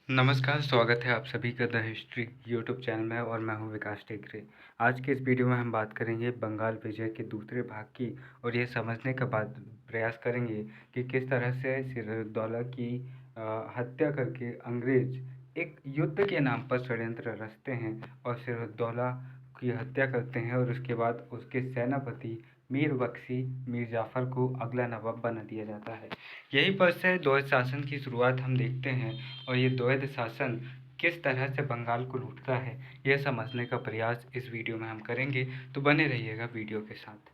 नमस्कार, स्वागत है आप सभी का द हिस्ट्री यूट्यूब चैनल में और मैं हूं विकास टेकरे। आज के इस वीडियो में हम बात करेंगे बंगाल विजय के दूसरे भाग की और ये समझने का प्रयास करेंगे कि किस तरह से सिराजुद्दौला की हत्या करके अंग्रेज एक युद्ध के नाम पर षड्यंत्र रचते हैं और सिराजुद्दौला की हत्या करते हैं और उसके बाद उसके सेनापति मीर बख्शी मीर जाफ़र को अगला नवाब बना दिया जाता है। यहीं पर से द्वैध शासन की शुरुआत हम देखते हैं और ये द्वैध शासन किस तरह से बंगाल को लूटता है यह समझने का प्रयास इस वीडियो में हम करेंगे, तो बने रहिएगा वीडियो के साथ।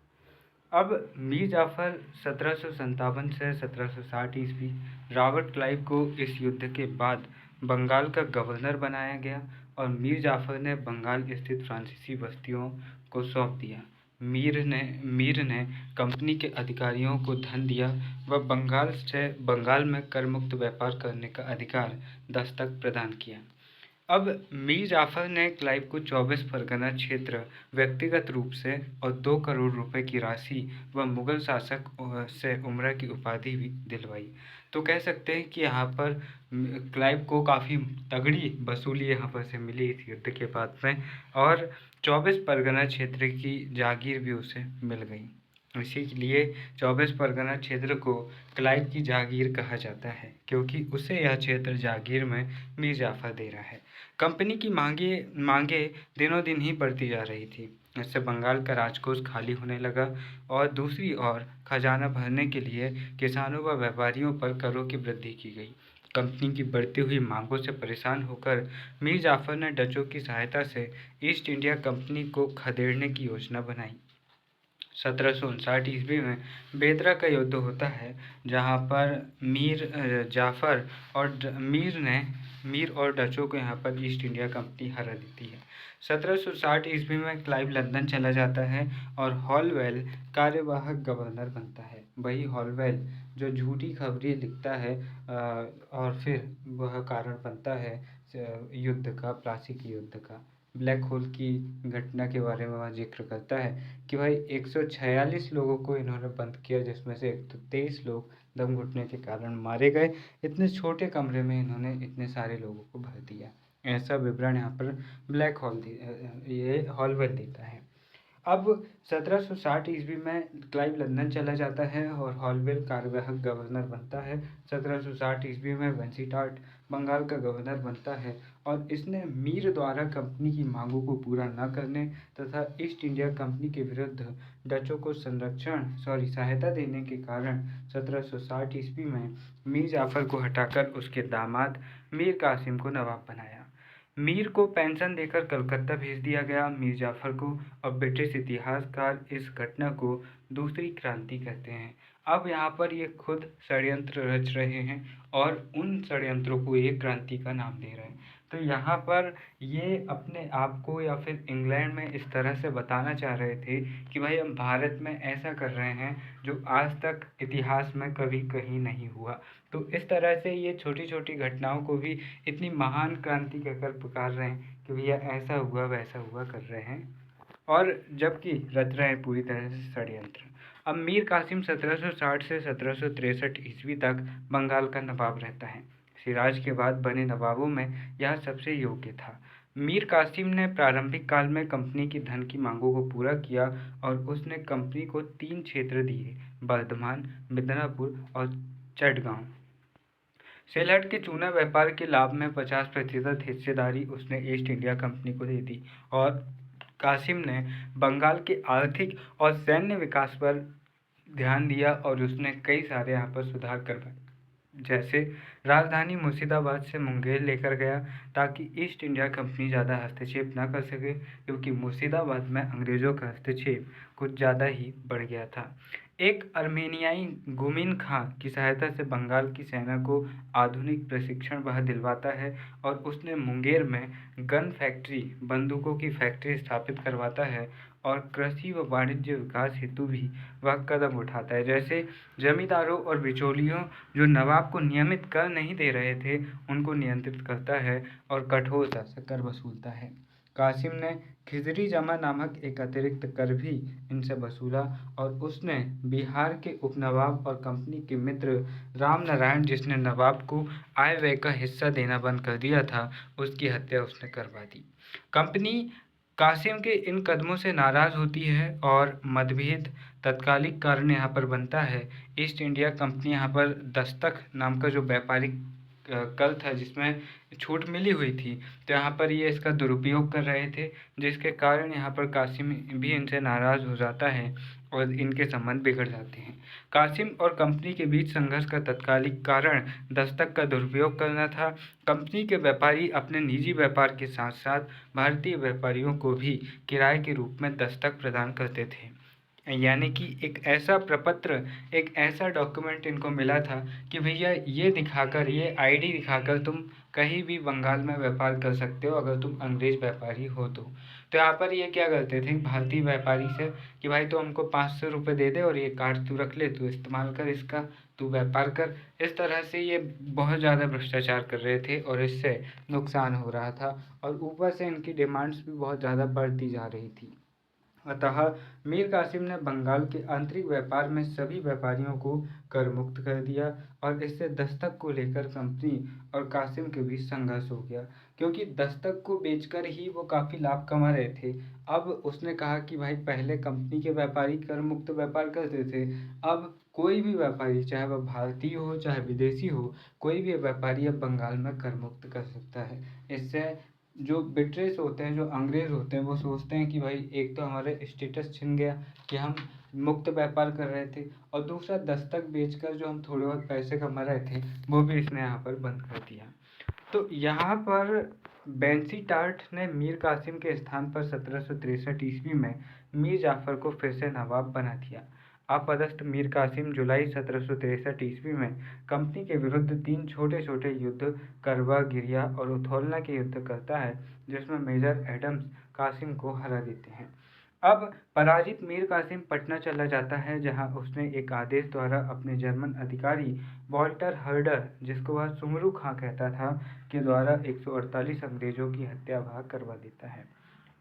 अब मीर जाफ़र 1757 से 1760 ईस्वी रॉबर्ट क्लाइव को इस युद्ध के बाद बंगाल का गवर्नर बनाया गया और मीर जाफ़र ने बंगाल स्थित फ्रांसीसी बस्तियों को सौंप दिया। मीर ने कंपनी के अधिकारियों को धन दिया व बंगाल में कर मुक्त व्यापार करने का अधिकार दस्तक प्रदान किया। अब मीर जाफ़र ने क्लाइव को 24 परगना क्षेत्र व्यक्तिगत रूप से और 2 करोड़ रुपए की राशि व मुगल शासक से उमरा की उपाधि भी दिलवाई। तो कह सकते हैं कि यहाँ पर क्लाइव को काफ़ी तगड़ी वसूली यहाँ पर से मिली इस युद्ध के बाद में और 24 परगना क्षेत्र की जागीर भी उसे मिल गई। इसीलिए 24 परगना क्षेत्र को क्लाइव की जागीर कहा जाता है क्योंकि उसे यह क्षेत्र जागीर में मीर जाफ़र दे रहा है। कंपनी की मांगे दिनों दिन ही बढ़ती जा रही थी। इससे बंगाल का राजकोष खाली होने लगा और दूसरी ओर खजाना भरने के लिए किसानों व व्यापारियों पर करों की वृद्धि की गई। कंपनी की बढ़ती हुई मांगों से परेशान होकर मीर जाफ़र ने डचों की सहायता से ईस्ट इंडिया कंपनी को खदेड़ने की योजना बनाई। 1759 ईस्वी में बेदरा का युद्ध होता है जहां पर मीर जाफ़र और मीर और डचों को यहाँ पर ईस्ट इंडिया कंपनी हरा देती है। 1760 ईस्वी में क्लाइव लंदन चला जाता है और हॉलवेल कार्यवाहक गवर्नर बनता है। वही हॉलवेल जो झूठी खबरें लिखता है और फिर वह कारण बनता है युद्ध का, प्लासी के युद्ध का। ब्लैक होल की घटना के बारे में वह जिक्र करता है कि भाई 146 लोगों को इन्होंने बंद किया जिसमें से 123 लोग दम घुटने के कारण मारे गए। इतने छोटे कमरे में इन्होंने इतने सारे लोगों को भर दिया। ऐसा विवरण यहाँ पर ब्लैक होल ये हॉलवेल देता है। अब 1760 ईस्वी में क्लाइव लंदन चला जाता है और हॉलवेल कार्यवाहक गवर्नर बनता है। 1760 ईस्वी में वेंसीटार्ट बंगाल का गवर्नर बनता है और इसने मीर द्वारा कंपनी की मांगों को पूरा न करने तथा ईस्ट इंडिया कंपनी के विरुद्ध डचों को सहायता देने के कारण 1760 ईस्वी में मीर जाफ़र को हटाकर उसके दामाद मीर कासिम को नवाब बनाया। मीर को पेंशन देकर कलकत्ता भेज दिया गया मीर जाफ़र को। अब ब्रिटिश इतिहासकार इस घटना को दूसरी क्रांति कहते हैं। अब यहाँ पर ये खुद षड्यंत्र रच रहे हैं और उन षड्यंत्रों को एक क्रांति का नाम दे रहे हैं। तो यहाँ पर ये अपने आप को या फिर इंग्लैंड में इस तरह से बताना चाह रहे थे कि भाई हम भारत में ऐसा कर रहे हैं जो आज तक इतिहास में कभी कहीं नहीं हुआ। तो इस तरह से ये छोटी छोटी घटनाओं को भी इतनी महान क्रांति कहकर पुकार रहे हैं कि भैया ऐसा हुआ वैसा हुआ कर रहे हैं और जबकि रच रहे हैं पूरी तरह से षड्यंत्र। अब मीर कासिम 1760 से 1763 ईस्वी तक बंगाल का नवाब रहता है। सिराज के बाद बने नवाबों में यह सबसे योग्य था। मीर कासिम ने प्रारंभिक काल में कंपनी की धन की मांगों को पूरा किया और उसने कंपनी को 3 क्षेत्र दिए, बर्धमान, मिदनापुर और चटगांव। सिलहट के चूना व्यापार के लाभ में 50% हिस्सेदारी उसने ईस्ट इंडिया कंपनी को दे दी और कासिम ने बंगाल के आर्थिक और सैन्य विकास पर ध्यान दिया और उसने कई सारे यहाँ पर सुधार करवाए। जैसे राजधानी मुर्शिदाबाद से मुंगेर लेकर गया ताकि ईस्ट इंडिया कंपनी ज़्यादा हस्तक्षेप ना कर सके क्योंकि मुर्शिदाबाद में अंग्रेज़ों का हस्तक्षेप कुछ ज़्यादा ही बढ़ गया था। एक अर्मेनियाई गुमिन खां की सहायता से बंगाल की सेना को आधुनिक प्रशिक्षण वह दिलवाता है और उसने मुंगेर में गन फैक्ट्री, बंदूकों की फैक्ट्री स्थापित करवाता है और कृषि व वाणिज्य विकास हेतु भी वह कदम उठाता है। जैसे जमींदारों और बिचौलियों जो नवाब को नियमित कर नहीं दे रहे थे उनको नियंत्रित करता है और कठोरता से कर वसूलता है। कासिम ने खिजरी जमा नामक एक अतिरिक्त कर भी इनसे वसूला और उसने बिहार के उपनवाब और कंपनी के मित्र राम नारायण, जिसने नवाब को आय व्यय का हिस्सा देना बंद कर दिया था, उसकी हत्या उसने करवा दी। कंपनी कासिम के इन कदमों से नाराज होती है और मतभेद तत्कालिक कारण यहाँ पर बनता है। ईस्ट इंडिया कंपनी यहाँ पर दस्तक नाम का जो व्यापारिक कल था जिसमें छूट मिली हुई थी, तो यहाँ पर ये इसका दुरुपयोग कर रहे थे, जिसके कारण यहाँ पर कासिम भी इनसे नाराज़ हो जाता है और इनके संबंध बिगड़ जाते हैं। कासिम और कंपनी के बीच संघर्ष का तत्कालिक कारण दस्तक का दुरुपयोग करना था। कंपनी के व्यापारी अपने निजी व्यापार के साथ साथ भारतीय व्यापारियों को भी किराए के रूप में दस्तक प्रदान करते थे, यानी कि एक ऐसा प्रपत्र, एक ऐसा डॉक्यूमेंट इनको मिला था कि भैया ये दिखाकर, ये आईडी दिखाकर तुम कहीं भी बंगाल में व्यापार कर सकते हो अगर तुम अंग्रेज व्यापारी हो तो यहाँ पर ये क्या करते थे भारतीय व्यापारी से कि भाई तो हमको 500 रुपये दे दे और ये कार्ड तू रख ले, तू इस्तेमाल कर इसका, तू व्यापार कर। इस तरह से ये बहुत ज़्यादा भ्रष्टाचार कर रहे थे और इससे नुकसान हो रहा था और ऊपर से इनकी डिमांड्स भी बहुत ज़्यादा बढ़ती जा रही थी। अतः मीर कासिम ने बंगाल के आंतरिक व्यापार में सभी व्यापारियों को कर मुक्त कर दिया और इससे दस्तक को लेकर कंपनी और कासिम के बीच संघर्ष हो गया, क्योंकि दस्तक को बेचकर ही वो काफ़ी लाभ कमा रहे थे। अब उसने कहा कि भाई पहले कंपनी के व्यापारी कर मुक्त व्यापार करते थे, अब कोई भी व्यापारी, चाहे वह भारतीय हो चाहे विदेशी हो, कोई भी व्यापारी अब बंगाल में कर मुक्त कर सकता है। इससे जो ब्रिटिश होते हैं, जो अंग्रेज़ होते हैं, वो सोचते हैं कि भाई एक तो हमारे स्टेटस छिन गया कि हम मुक्त व्यापार कर रहे थे और दूसरा दस्तक बेचकर जो हम थोड़े बहुत पैसे कमा रहे थे वो भी इसने यहाँ पर बंद कर दिया। तो यहाँ पर बेंसी टार्ट ने मीर कासिम के स्थान पर 1763 ईस्वी में मीर जाफर को फिर से नवाब बना दिया। अपदस्थ मीर कासिम जुलाई 1763 ईस्वी में कंपनी के विरुद्ध 3 छोटे छोटे युद्ध, करवा, गिरिया और उथौलना के युद्ध करता है, जिसमें मेजर एडम्स कासिम को हरा देते हैं। अब पराजित मीर कासिम पटना चला जाता है, जहां उसने एक आदेश द्वारा अपने जर्मन अधिकारी वॉल्टर हर्डर, जिसको वह सुमरू खां कहता था, के द्वारा 148 अंग्रेजों की हत्या वह करवा देता है।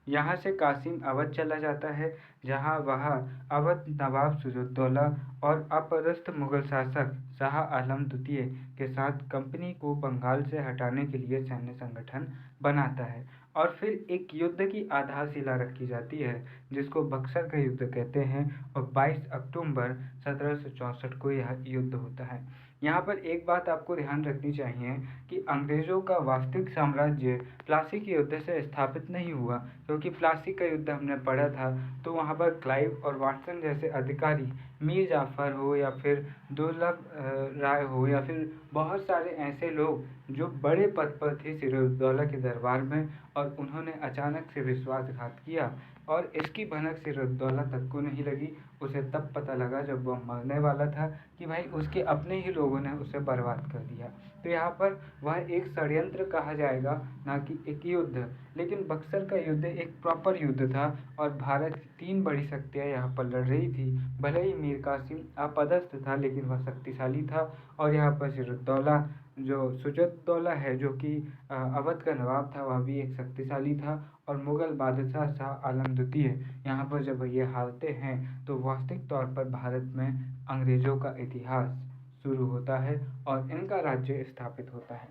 यहाँ से कासिम अवध चला जाता है, जहाँ वह अवध नवाब सिराजुद्दौला और अपदस्थ मुगल शासक शाह आलम द्वितीय के साथ कंपनी को बंगाल से हटाने के लिए सैन्य संगठन बनाता है और फिर एक युद्ध की आधारशिला रखी जाती है, जिसको बक्सर का युद्ध कहते हैं और 22 अक्टूबर 1764 को यह युद्ध होता है। यहाँ पर एक बात आपको ध्यान रखनी चाहिए कि अंग्रेज़ों का वास्तविक साम्राज्य प्लासी के युद्ध से स्थापित नहीं हुआ, क्योंकि प्लासी का युद्ध हमने पढ़ा था तो वहाँ पर क्लाइव और वाटसन जैसे अधिकारी, मीर जाफर हो या फिर दुर्लभ राय हो या फिर बहुत सारे ऐसे लोग जो बड़े पद पर थे सिराजुद्दौला के दरबार में, और उन्होंने अचानक से विश्वासघात किया और इसकी भनक सिराजुद्दौला तक को नहीं लगी। उसे तब पता लगा जब वह मरने वाला था कि भाई उसके अपने ही लोगों ने उसे बर्बाद कर दिया। तो यहाँ पर वह एक षड्यंत्र कहा जाएगा, ना कि एक युद्ध। लेकिन बक्सर का युद्ध एक प्रॉपर युद्ध था और भारत की 3 बड़ी शक्तियाँ यहाँ पर लड़ रही थी। भले ही मीर कासिम अपदस्थ था लेकिन वह शक्तिशाली था और यहाँ पर सिराजुद्दौला, जो सिराजुद्दौला है, जो कि अवध का नवाब था, वह भी एक शक्तिशाली था और मुगल बादशाह शाह आलम द्वितीय यहाँ पर जब ये हारते हैं तो वास्तविक तौर पर भारत में अंग्रेज़ों का इतिहास शुरू होता है और इनका राज्य स्थापित होता है।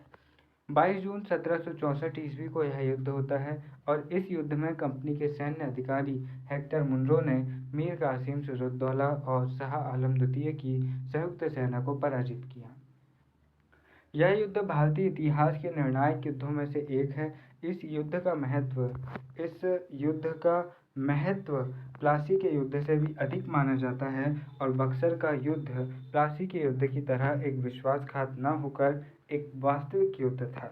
22 जून 1764 ईस्वी को यह युद्ध होता है और इस युद्ध में कंपनी के सैन्य अधिकारी हेक्टर मुनरो ने मीर कासिम, सिराजुद्दौला और शाह आलम द्वितीय की संयुक्त सेना को पराजित किया। यह युद्ध भारतीय इतिहास के निर्णायक युद्धों में से एक है। इस युद्ध का महत्व प्लासी के युद्ध से भी अधिक माना जाता है और बक्सर का युद्ध प्लासी के युद्ध की तरह एक विश्वासघात न होकर एक वास्तविक युद्ध था।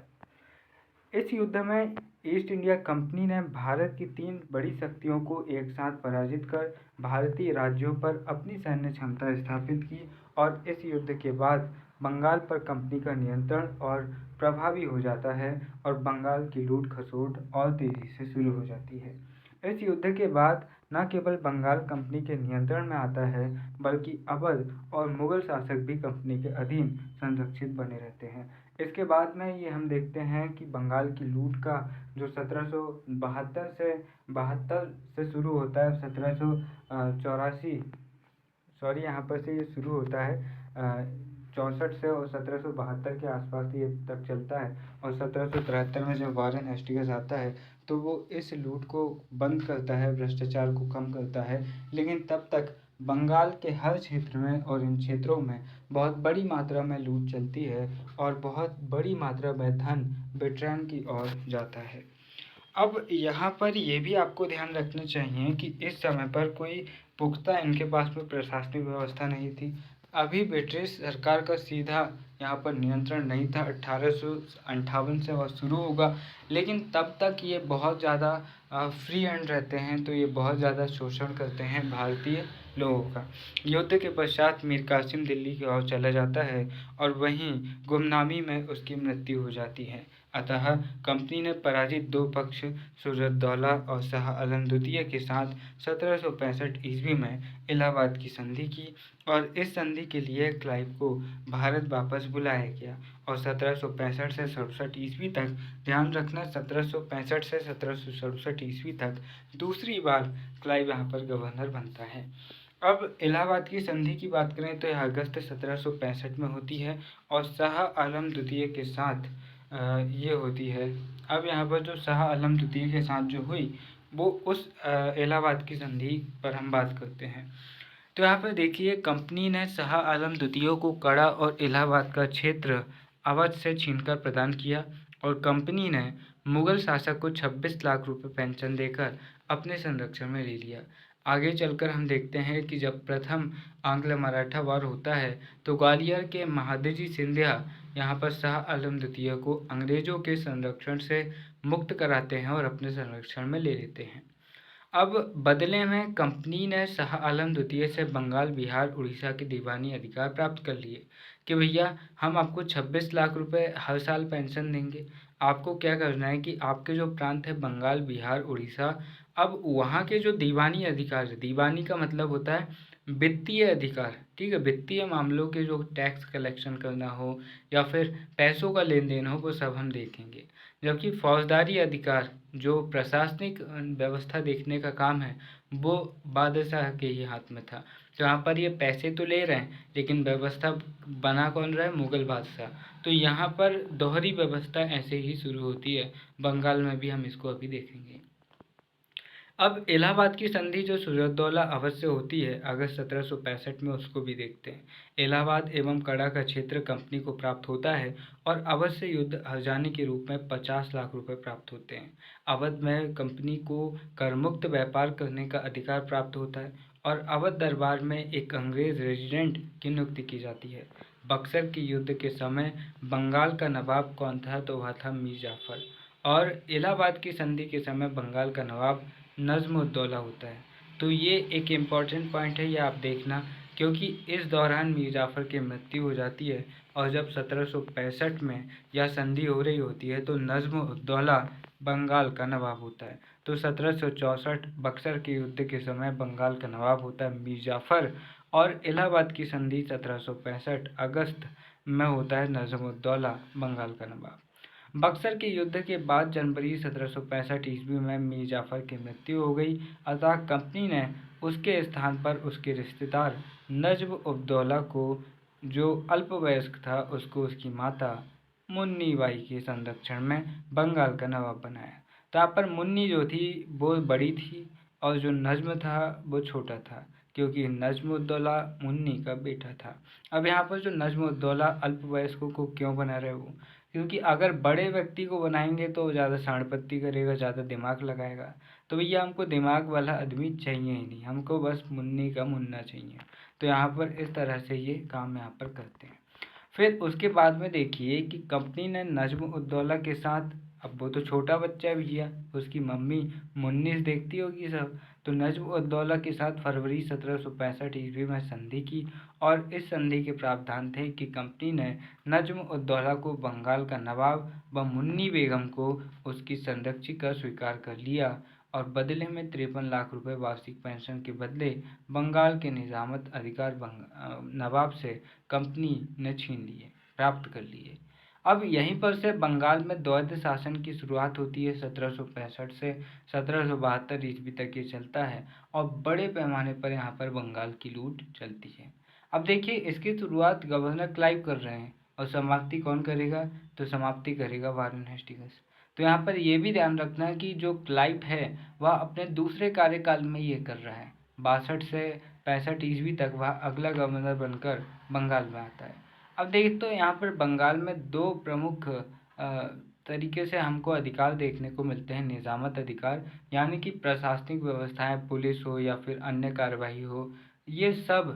इस युद्ध में ईस्ट इंडिया कंपनी ने भारत की 3 बड़ी शक्तियों को एक साथ पराजित कर भारतीय राज्यों पर अपनी सैन्य क्षमता स्थापित की और इस युद्ध के बाद बंगाल पर कंपनी का नियंत्रण और प्रभावी हो जाता है और बंगाल की लूट खसोट और तेजी से शुरू हो जाती है। इस युद्ध के बाद न केवल बंगाल कंपनी के नियंत्रण में आता है, बल्कि अवध और मुगल शासक भी कंपनी के अधीन संरक्षित बने रहते हैं। इसके बाद में ये हम देखते हैं कि बंगाल की लूट का जो 1772 से शुरू होता है, 1784 सॉरी यहाँ पर से ये शुरू होता है 64 से, और 1772 के आसपास ये तक चलता है। और 1773 में जब वारेन हेस्टिंग्स आता है तो वो इस लूट को बंद करता है, भ्रष्टाचार को कम करता है। लेकिन तब तक बंगाल के हर क्षेत्र में और इन क्षेत्रों में बहुत बड़ी मात्रा में लूट चलती है और बहुत बड़ी मात्रा में धन ब्रिटेन की ओर जाता है। अब यहाँ पर ये भी आपको ध्यान रखना चाहिए कि इस समय पर कोई पुख्ता इनके पास में प्रशासनिक व्यवस्था नहीं थी। अभी ब्रिटिश सरकार का सीधा यहाँ पर नियंत्रण नहीं था। 1858 से वह शुरू होगा, लेकिन तब तक ये बहुत ज़्यादा फ्री हैंड रहते हैं, तो ये बहुत ज़्यादा शोषण करते हैं भारतीय लोगों का। युद्ध के पश्चात मीर कासिम दिल्ली की ओर चला जाता है और वहीं गुमनामी में उसकी मृत्यु हो जाती है। अतः कंपनी ने पराजित दो पक्ष सूरतदौला और शाह आलम द्वितीय के साथ 1765 ईस्वी में इलाहाबाद की संधि की, और इस संधि के लिए क्लाइव को भारत वापस बुलाया गया। और 1765 से 67 ईस्वी तक, ध्यान रखना 1765 से 1767 ईस्वी तक दूसरी बार क्लाइव यहाँ पर गवर्नर बनता है। अब इलाहाबाद की संधि की बात करें तो यह अगस्त 1765 में होती है और शाह आलम द्वितीय के साथ ये होती है। अब यहाँ पर जो शाह आलम द्वितीय के साथ जो हुई वो उस इलाहाबाद की संधि पर हम बात करते हैं। तो यहाँ पर देखिए, कंपनी ने शाह आलम द्वितीय को कड़ा और इलाहाबाद का क्षेत्र अवध से छीनकर प्रदान किया, और कंपनी ने मुगल शासक को 26 लाख रुपए पेंशन देकर अपने संरक्षण में ले लिया। आगे चलकर हम देखते हैं कि जब प्रथम आंग्ल मराठा वार होता है तो ग्वालियर के महादजी सिंधिया यहाँ पर शाह आलम द्वितीय को अंग्रेजों के संरक्षण से मुक्त कराते हैं और अपने संरक्षण में ले लेते हैं। अब बदले में कंपनी ने शाह आलम द्वितीय से बंगाल, बिहार, उड़ीसा के दीवानी अधिकार प्राप्त कर लिए कि भैया हम आपको 26 लाख रुपए हर साल पेंशन देंगे। आपको क्या करना है कि आपके जो प्रांत है बंगाल, बिहार, उड़ीसा, अब वहाँ के जो दीवानी अधिकार है, दीवानी का मतलब होता है वित्तीय अधिकार, ठीक है, वित्तीय मामलों के जो टैक्स कलेक्शन करना हो या फिर पैसों का लेन देन हो, वो सब हम देखेंगे। जबकि फौजदारी अधिकार, जो प्रशासनिक व्यवस्था देखने का काम है, वो बादशाह के ही हाथ में था। तो यहाँ पर ये पैसे तो ले रहे हैं, लेकिन व्यवस्था बना कौन रहा है? मुगल बादशाह। तो यहाँ पर दोहरी व्यवस्था ऐसे ही शुरू होती है। बंगाल में भी हम इसको अभी देखेंगे। अब इलाहाबाद की संधि जो सूरतदौला अवध से होती है अगस्त 1765 में, उसको भी देखते हैं। इलाहाबाद एवं कड़ा का क्षेत्र कंपनी को प्राप्त होता है और अवध से युद्ध हर्जाने के रूप में 50 लाख रुपए प्राप्त होते हैं। अवध में कंपनी को करमुक्त व्यापार करने का अधिकार प्राप्त होता है और अवध दरबार में एक अंग्रेज रेजिडेंट की नियुक्ति की जाती है। बक्सर के युद्ध के समय बंगाल का नवाब कौन था? तो वह था मीर जाफर। और इलाहाबाद की संधि के समय बंगाल का नवाब नज्म-उद-दौला होता है। तो ये एक इम्पॉर्टेंट पॉइंट है, ये आप देखना, क्योंकि इस दौरान मीर जाफ़र की मृत्यु हो जाती है और जब 1765 में यह संधि हो रही होती है तो नज्म-उद-दौला बंगाल का नवाब होता है। तो 1764 बक्सर के युद्ध के समय बंगाल का नवाब होता है मीर जाफ़र, और इलाहाबाद की संधि 1765 अगस्त में होता है नज्म-उद-दौला बंगाल का नवाब। बक्सर के युद्ध के बाद जनवरी 1765 ईस्वी में मीर जाफर की मृत्यु हो गई, अतः कंपनी ने उसके स्थान पर उसके रिश्तेदार नज्म-उद-दौला को, जो अल्पवयस्क था, उसको उसकी माता मुन्नी बाई के संरक्षण में बंगाल का नवाब बनाया। तो यहाँ पर मुन्नी जो थी वो बड़ी थी और जो नज्म था वो छोटा था, क्योंकि नज्म-उद-दौला मुन्नी का बेटा था। अब यहाँ पर जो नज्म-उद-दौला अल्पवयस्कों को क्यों बना रहे वो? क्योंकि अगर बड़े व्यक्ति को बनाएंगे तो ज़्यादा सांड़पत्ती करेगा, ज़्यादा दिमाग लगाएगा। तो भैया हमको दिमाग वाला आदमी चाहिए ही नहीं, हमको बस मुन्नी का मुन्ना चाहिए। तो यहाँ पर इस तरह से ये काम यहाँ पर करते हैं। फिर उसके बाद में देखिए कि कंपनी ने नज्म-उद-दौला के साथ, अब वो तो छोटा बच्चा है भैया, उसकी मम्मी मुन्नीस देखती होगी सब, तो नज्म-उद-दौला के साथ फरवरी 1765 ईस्वी में संधि की, और इस संधि के प्रावधान थे कि कंपनी ने नज्म-उद-दौला को बंगाल का नवाब व मुन्नी बेगम को उसकी संरक्षिका स्वीकार कर लिया, और बदले में 53 लाख रुपए वार्षिक पेंशन के बदले बंगाल के निजामत अधिकार नवाब से कंपनी ने छीन लिए, प्राप्त कर लिए। अब यहीं पर से बंगाल में द्वैध शासन की शुरुआत होती है। 1765 से 1772 ईस्वी तक ये चलता है और बड़े पैमाने पर यहाँ पर बंगाल की लूट चलती है। अब देखिए, इसकी शुरुआत गवर्नर क्लाइव कर रहे हैं और समाप्ति कौन करेगा? तो समाप्ति करेगा वारेन हेस्टिंग्स। तो यहाँ पर यह भी ध्यान रखना है कि जो क्लाइव है वह अपने दूसरे कार्यकाल में ये कर रहा है। 62 से 65 ईस्वी तक वह अगला गवर्नर बनकर बंगाल में आता है। अब देखिए, तो यहाँ पर बंगाल में दो प्रमुख तरीके से हमको अधिकार देखने को मिलते हैं। निजामत अधिकार यानी कि प्रशासनिक व्यवस्थाएं, पुलिस हो या फिर अन्य कार्यवाही हो, ये सब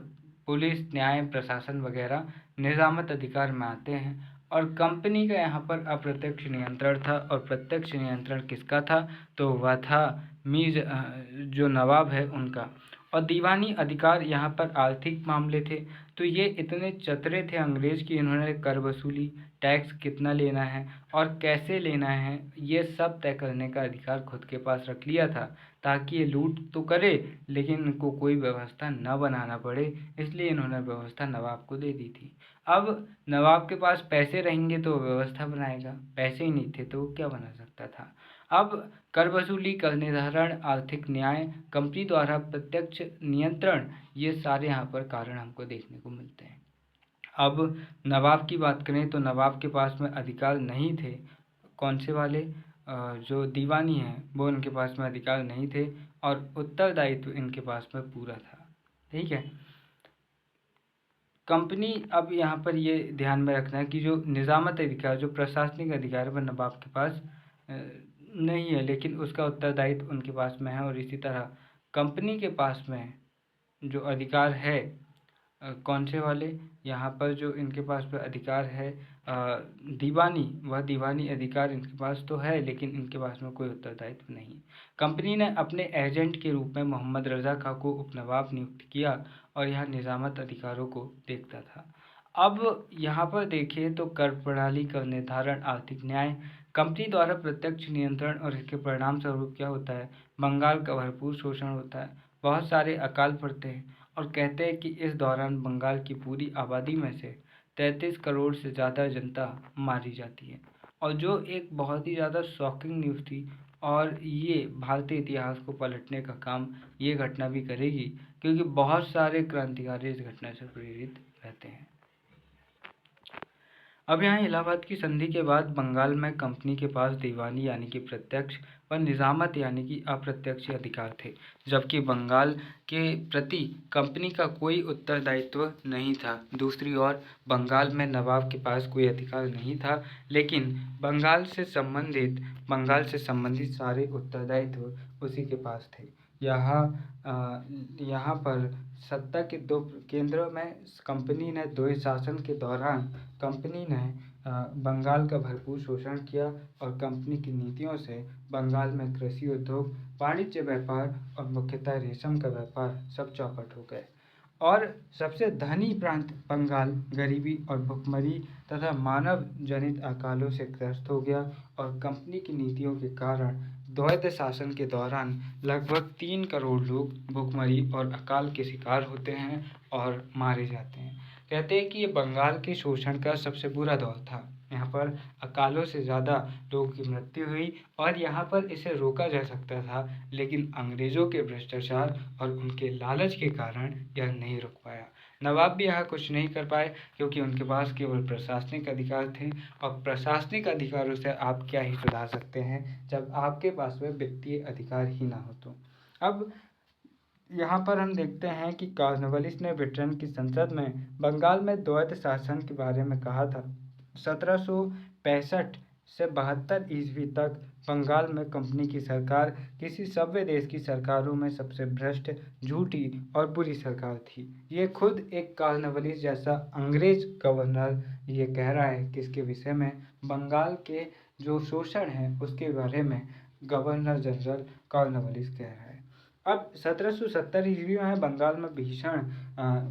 पुलिस, न्याय, प्रशासन वगैरह निजामत अधिकार में आते हैं। और कंपनी का यहाँ पर अप्रत्यक्ष नियंत्रण था। और प्रत्यक्ष नियंत्रण किसका था? तो वह था जो नवाब है उनका। और दीवानी अधिकार यहाँ पर आर्थिक मामले थे। तो ये इतने चतुर थे अंग्रेज की, इन्होंने कर वसूली, टैक्स कितना लेना है और कैसे लेना है, ये सब तय करने का अधिकार खुद के पास रख लिया था, ताकि ये लूट तो करे लेकिन इनको कोई व्यवस्था न बनाना पड़े। इसलिए इन्होंने व्यवस्था नवाब को दे दी थी। अब नवाब के पास पैसे रहेंगे तो व्यवस्था बनाएगा, पैसे ही नहीं थे तो वो क्या बना सकता था। अब कर वसूली, कर निर्धारण, आर्थिक न्याय, कंपनी द्वारा प्रत्यक्ष नियंत्रण, ये सारे यहाँ पर कारण हमको देखने को मिलते हैं। अब नवाब की बात करें तो नवाब के पास में अधिकार नहीं थे। कौन से वाले? जो दीवानी हैं वो इनके पास में अधिकार नहीं थे और उत्तरदायित्व इनके पास में पूरा था। ठीक है। कंपनी, अब यहाँ पर ये ध्यान में रखना है कि जो निजामत अधिकार, जो प्रशासनिक अधिकार है, वह नवाब के पास नहीं है, लेकिन उसका उत्तरदायित्व उनके पास में है। और इसी तरह कंपनी के पास में जो अधिकार है, कौन से वाले? यहाँ पर जो इनके पास में अधिकार है दीवानी, वह दीवानी अधिकार इनके पास तो है, लेकिन इनके पास में कोई उत्तरदायित्व नहीं। कंपनी ने अपने एजेंट के रूप में मोहम्मद रजा खां को उपनवाब नियुक्त किया और यह निजामत अधिकारों को देखता था। अब यहाँ पर देखिए तो कर प्रणाली, कर निर्धारण, आर्थिक न्याय, कंपनी द्वारा प्रत्यक्ष नियंत्रण, और इसके परिणाम स्वरूप क्या होता है? बंगाल का भरपूर शोषण होता है, बहुत सारे अकाल पड़ते हैं। और कहते हैं कि इस दौरान बंगाल की पूरी आबादी में से 33 करोड़ से ज़्यादा जनता मारी जाती है। और जो एक बहुत ही ज़्यादा शॉकिंग न्यूज़ थी, और ये भारतीय इतिहास को पलटने का काम ये घटना भी करेगी, क्योंकि बहुत सारे क्रांतिकारी इस घटना से प्रेरित रहते हैं। अब यहाँ इलाहाबाद की संधि के बाद बंगाल में कंपनी के पास दीवानी यानी कि प्रत्यक्ष व निजामत यानी कि अप्रत्यक्ष अधिकार थे, जबकि बंगाल के प्रति कंपनी का कोई उत्तरदायित्व नहीं था। दूसरी ओर बंगाल में नवाब के पास कोई अधिकार नहीं था, लेकिन बंगाल से संबंधित सारे उत्तरदायित्व उसी के पास थे। यहाँ पर सत्ता के दो केंद्रों में कंपनी ने द्वैध शासन के दौरान कंपनी ने बंगाल का भरपूर शोषण किया और कंपनी की नीतियों से बंगाल में कृषि उद्योग, वाणिज्य व्यापार और मुख्यतः रेशम का व्यापार सब चौपट हो गए। और सबसे धनी प्रांत बंगाल गरीबी और भुखमरी तथा मानव जनित अकालों से ग्रस्त हो गया। और कंपनी की नीतियों के कारण द्वैध शासन के दौरान लगभग 3 करोड़ लोग भुखमरी और अकाल के शिकार होते हैं और मारे जाते हैं। कहते हैं कि ये बंगाल के शोषण का सबसे बुरा दौर था। यहाँ पर अकालों से ज़्यादा लोगों की मृत्यु हुई और यहाँ पर इसे रोका जा सकता था, लेकिन अंग्रेज़ों के भ्रष्टाचार और उनके लालच के कारण यह नहीं रुक पाया। नवाब भी यहाँ कुछ नहीं कर पाए, क्योंकि उनके पास केवल प्रशासनिक अधिकार थे, और प्रशासनिक अधिकारों से आप क्या ही सुधार सकते हैं जब आपके पास में वित्तीय अधिकार ही ना हो। तो अब यहाँ पर हम देखते हैं कि कॉर्नवालिस ने ब्रिटेन की संसद में बंगाल में द्वैध शासन के बारे में कहा था। 1765 से 72 ईस्वी तक बंगाल में कंपनी की सरकार किसी सभ्य देश की सरकारों में सबसे भ्रष्ट, झूठी और बुरी सरकार थी। ये खुद एक कॉर्नवालिस जैसा अंग्रेज गवर्नर ये कह रहा है कि इसके विषय में, बंगाल के जो शोषण है उसके बारे में गवर्नर जनरल कॉर्नवालिस कह रहा है। अब 1770 ईस्वी में बंगाल में भीषण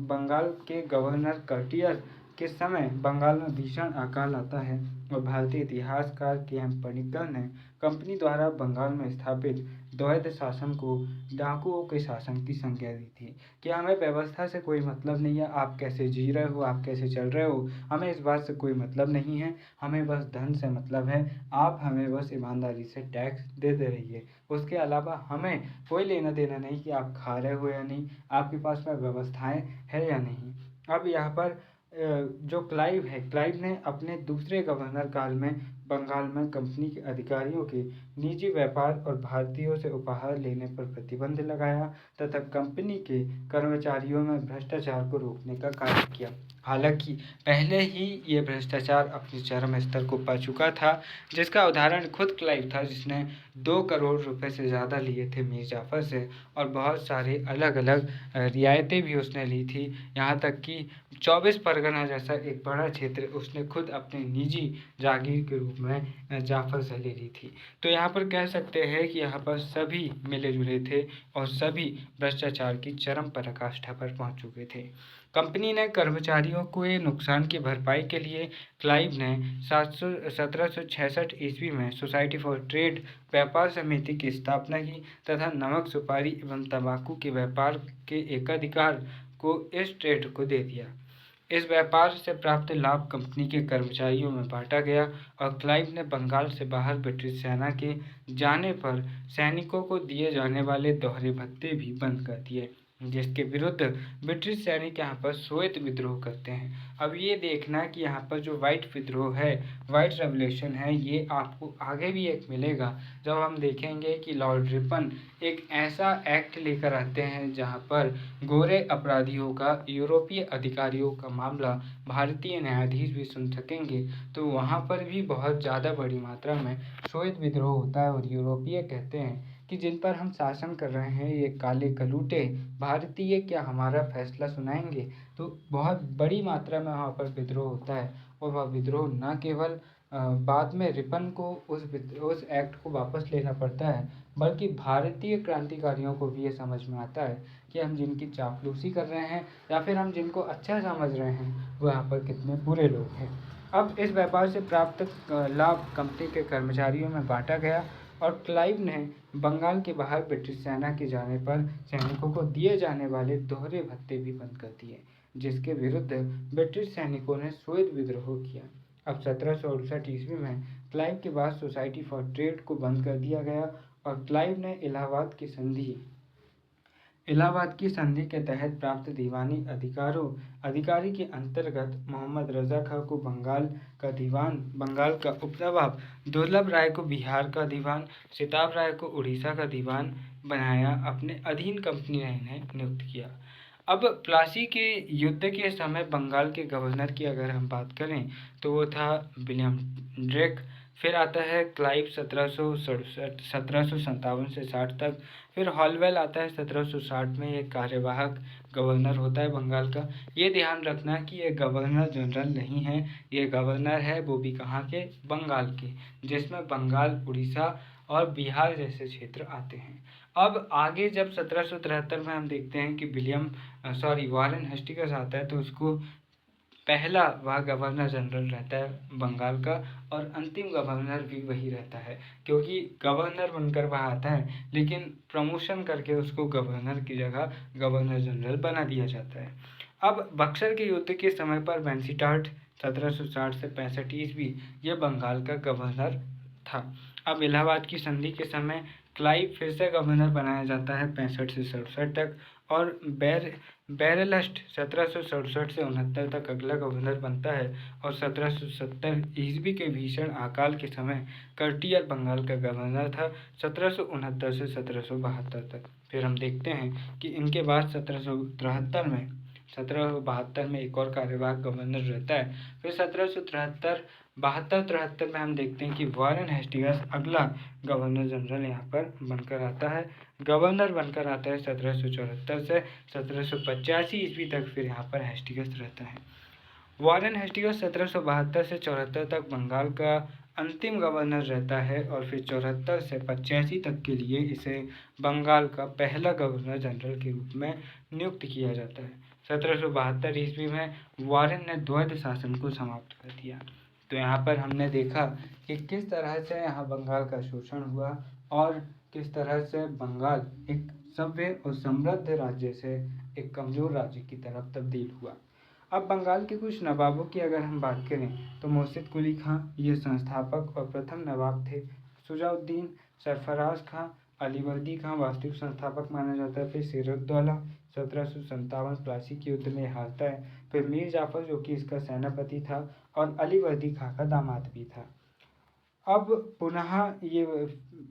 बंगाल के गवर्नर कर्टियर के समय बंगाल में भीषण अकाल आता है और भारतीय इतिहासकार के.एम. पणिक्कल ने कंपनी द्वारा बंगाल में स्थापित द्वैध शासन को डाकुओं के शासन की संज्ञा दी थी कि हमें व्यवस्था से कोई मतलब नहीं है, आप कैसे जी रहे हो, आप कैसे चल रहे हो, हमें इस बात से कोई मतलब नहीं है, हमें बस धन से मतलब है, आप हमें बस ईमानदारी से टैक्स देते रहिए, उसके अलावा हमें कोई लेना देना नहीं कि आप खा रहे हो या नहीं, आपके पास में व्यवस्थाएं है या नहीं। अब यहाँ पर जो क्लाइव है, क्लाइव ने अपने दूसरे गवर्नर काल में बंगाल में कंपनी के अधिकारियों के निजी व्यापार और भारतीयों से उपहार लेने पर प्रतिबंध लगाया तथा कंपनी के कर्मचारियों में भ्रष्टाचार को रोकने का कार्य किया। हालांकि पहले ही ये भ्रष्टाचार अपने चरम स्तर को पा चुका था, जिसका उदाहरण खुद क्लाइव था, जिसने 2 करोड़ रुपए से ज़्यादा लिए थे मीर जाफ़र से और बहुत सारे अलग अलग रियायतें भी उसने ली थी। यहाँ तक कि 24 परगना जैसा एक बड़ा क्षेत्र उसने खुद अपने निजी जागीर के रूप में जाफ़र से ले ली थी। तो यहाँ पर कह सकते हैं कि यहाँ पर सभी मिले जुले थे और सभी भ्रष्टाचार की चरम पराकाष्ठा पर पहुँच चुके थे। कंपनी ने कर्मचारियों को ये नुकसान की भरपाई के लिए क्लाइव ने 1766 ईस्वी में सोसाइटी फॉर ट्रेड व्यापार समिति की स्थापना की तथा नमक, सुपारी एवं तंबाकू के व्यापार के एकाधिकार को इस ट्रेड को दे दिया। इस व्यापार से प्राप्त लाभ कंपनी के कर्मचारियों में बांटा गया और क्लाइव ने बंगाल से बाहर ब्रिटिश सेना के जाने पर सैनिकों को दिए जाने वाले दोहरे भत्ते भी बंद कर दिए, जिसके विरुद्ध ब्रिटिश सैनिक यहाँ पर श्वेत विद्रोह करते हैं। अब ये देखना कि यहाँ पर जो व्हाइट विद्रोह है, व्हाइट रेवोल्यूशन है, ये आपको आगे भी एक मिलेगा जब हम देखेंगे कि लॉर्ड रिपन एक ऐसा एक्ट लेकर आते हैं जहाँ पर गोरे अपराधियों का, यूरोपीय अधिकारियों का मामला भारतीय न्यायाधीश भी सुन सकेंगे। तो वहाँ पर भी बहुत ज़्यादा बड़ी मात्रा में श्वेत विद्रोह होता है और यूरोपीय कहते हैं कि जिन पर हम शासन कर रहे हैं ये काले कलूटे भारतीय क्या हमारा फैसला सुनाएंगे। तो बहुत बड़ी मात्रा में वहाँ पर विद्रोह होता है और वह विद्रोह न केवल बाद में रिपन को उस एक्ट को वापस लेना पड़ता है, बल्कि भारतीय क्रांतिकारियों को भी ये समझ में आता है कि हम जिनकी चापलूसी कर रहे हैं या फिर हम जिनको अच्छा समझ रहे हैं वो यहाँ पर कितने बुरे लोग हैं। अब इस व्यापार से प्राप्त लाभ कंपनी के कर्मचारियों में बांटा गया और क्लाइव ने बंगाल के बाहर ब्रिटिश सेना के जाने पर सैनिकों को दिए जाने वाले दोहरे भत्ते भी बंद कर दिए, जिसके विरुद्ध ब्रिटिश सैनिकों ने श्वेत विद्रोह किया। अब 1768 ईस्वी में क्लाइव के बाद सोसाइटी फॉर ट्रेड को बंद कर दिया गया और क्लाइव ने इलाहाबाद की संधि के तहत प्राप्त दीवानी अधिकारी के अंतर्गत मोहम्मद रजा खां को बंगाल का उपनवाब, दुर्लभ राय को बिहार का दीवान, सिताब राय को उड़ीसा का दीवान बनाया, अपने अधीन कंपनी ने नियुक्त किया। अब प्लासी के युद्ध के समय बंगाल के गवर्नर की अगर हम बात करें तो वो था विलियम ड्रेक। फिर आता है क्लाइव 1757 से 60 तक। फिर हॉलवेल आता है 1760 में, ये कार्यवाहक गवर्नर होता है बंगाल का। ये ध्यान रखना कि ये गवर्नर जनरल नहीं है, ये गवर्नर है वो भी कहाँ के, बंगाल के, जिसमें बंगाल, उड़ीसा और बिहार जैसे क्षेत्र आते हैं। अब आगे जब 1773 में हम देखते हैं कि वारेन हेस्टिंग्स आता है तो उसको पहला वह गवर्नर जनरल रहता है बंगाल का और अंतिम गवर्नर भी वही रहता है, क्योंकि गवर्नर बनकर वह आता है लेकिन प्रमोशन करके उसको गवर्नर की जगह गवर्नर जनरल बना दिया जाता है। अब बक्सर के युद्ध के समय पर वेंसीटार्ट 1760 से 65 ईस्वी यह बंगाल का गवर्नर था। अब इलाहाबाद की संधि के समय क्लाइव फिर से गवर्नर बनाया जाता है 65 से 67 तक और बैरलस्ट 1767 से 69 तक अगला गवर्नर बनता है और 1770 ईस्वी के भीषण अकाल के समय कर्टियर बंगाल का गवर्नर था 1769 से 1772 तक। फिर हम देखते हैं कि इनके बाद 1772 में एक और कार्यवाहक गवर्नर रहता है। फिर 1773 में हम देखते हैं कि वारेन हेस्टिंग्स अगला गवर्नर जनरल यहाँ पर बनकर आता है। गवर्नर बनकर आता है 1774 से 1785 ईस्वी तक। फिर यहाँ पर हेस्टिंग्स रहता है। वारेन हेस्टिंग्स 1772 से 74 तक बंगाल का अंतिम गवर्नर रहता है और फिर 74 से 85 तक के लिए इसे बंगाल का पहला गवर्नर जनरल के रूप में नियुक्त किया जाता है। 1772 ईस्वी में वारेन ने द्वैध शासन को समाप्त कर दिया। तो यहाँ पर हमने देखा कि किस तरह से यहाँ बंगाल का शोषण हुआ और किस तरह से बंगाल एक सभ्य और समृद्ध राज्य से एक कमजोर राज्य की तरफ तब्दील हुआ। अब बंगाल के कुछ नवाबों की अगर हम बात करें तो मुर्शिद कुली खां ये संस्थापक और प्रथम नवाब थे। शुजाउद्दीन, सरफराज खां, अलीवर्दी खां वास्तविक संस्थापक माना जाता है। फिर सिराजुद्दौला 1757 प्लासी के युद्ध में हारता है। फिर मीर जाफर जो कि इसका सेनापति था और अलीवर्दी खां का दामाद भी था। अब पुनः ये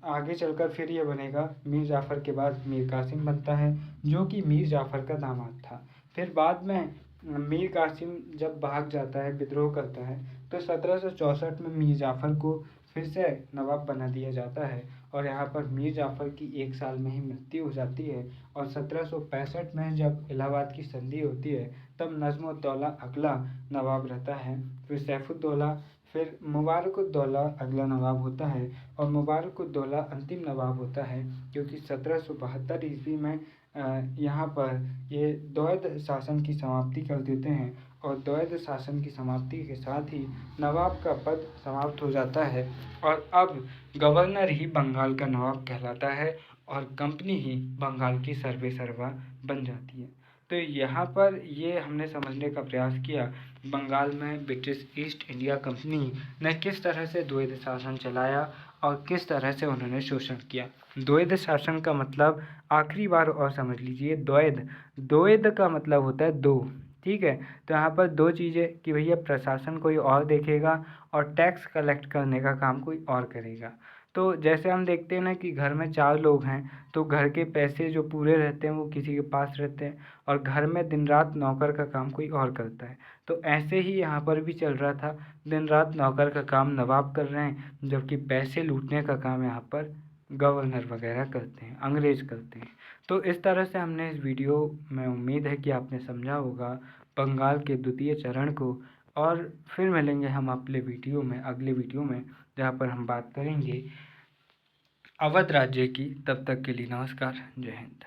आगे चलकर फिर ये बनेगा, मीर जाफर के बाद मीर कासिम बनता है जो कि मीर जाफर का दामाद था। फिर बाद में मीर कासिम जब भाग जाता है, विद्रोह करता है, तो 1764 में मीर जाफर को फिर से नवाब बना दिया जाता है और यहाँ पर मीर जाफर की 1 साल में ही मृत्यु हो जाती है। और 1765 में जब इलाहाबाद की संधि होती है तब नज़्म-उद-दौला अगला नवाब रहता है। फिर सैफुद्दौला, फिर मुबारक-उद-दौला अगला नवाब होता है और मुबारक-उद-दौला अंतिम नवाब होता है, क्योंकि 1772 ईस्वी में यहाँ पर ये द्वैध शासन की समाप्ति कर देते हैं और द्वैध शासन की समाप्ति के साथ ही नवाब का पद समाप्त हो जाता है और अब गवर्नर ही बंगाल का नवाब कहलाता है और कंपनी ही बंगाल की सर्वेसर्वा बन जाती है। तो यहाँ पर ये हमने समझने का प्रयास किया बंगाल में ब्रिटिश ईस्ट इंडिया कंपनी ने किस तरह से द्वैध शासन चलाया और किस तरह से उन्होंने शोषण किया। द्वैध शासन का मतलब आखिरी बार और समझ लीजिए, द्वैध का मतलब होता है दो, ठीक है। तो यहाँ पर दो चीज़ें कि भैया प्रशासन कोई और देखेगा और टैक्स कलेक्ट करने का काम कोई और करेगा। तो जैसे हम देखते हैं ना कि घर में 4 लोग हैं तो घर के पैसे जो पूरे रहते हैं वो किसी के पास रहते हैं और घर में दिन रात नौकर का काम कोई और करता है। तो ऐसे ही यहाँ पर भी चल रहा था, दिन रात नौकर का काम नवाब कर रहे हैं, जबकि पैसे लूटने का काम यहाँ पर गवर्नर वगैरह करते हैं, अंग्रेज करते हैं। तो इस तरह से हमने इस वीडियो में, उम्मीद है कि आपने समझा होगा बंगाल के द्वितीय चरण को। और फिर मिलेंगे हम अगले वीडियो में जहाँ पर हम बात करेंगे अवध राज्य की। तब तक के लिए नमस्कार, जय हिंद।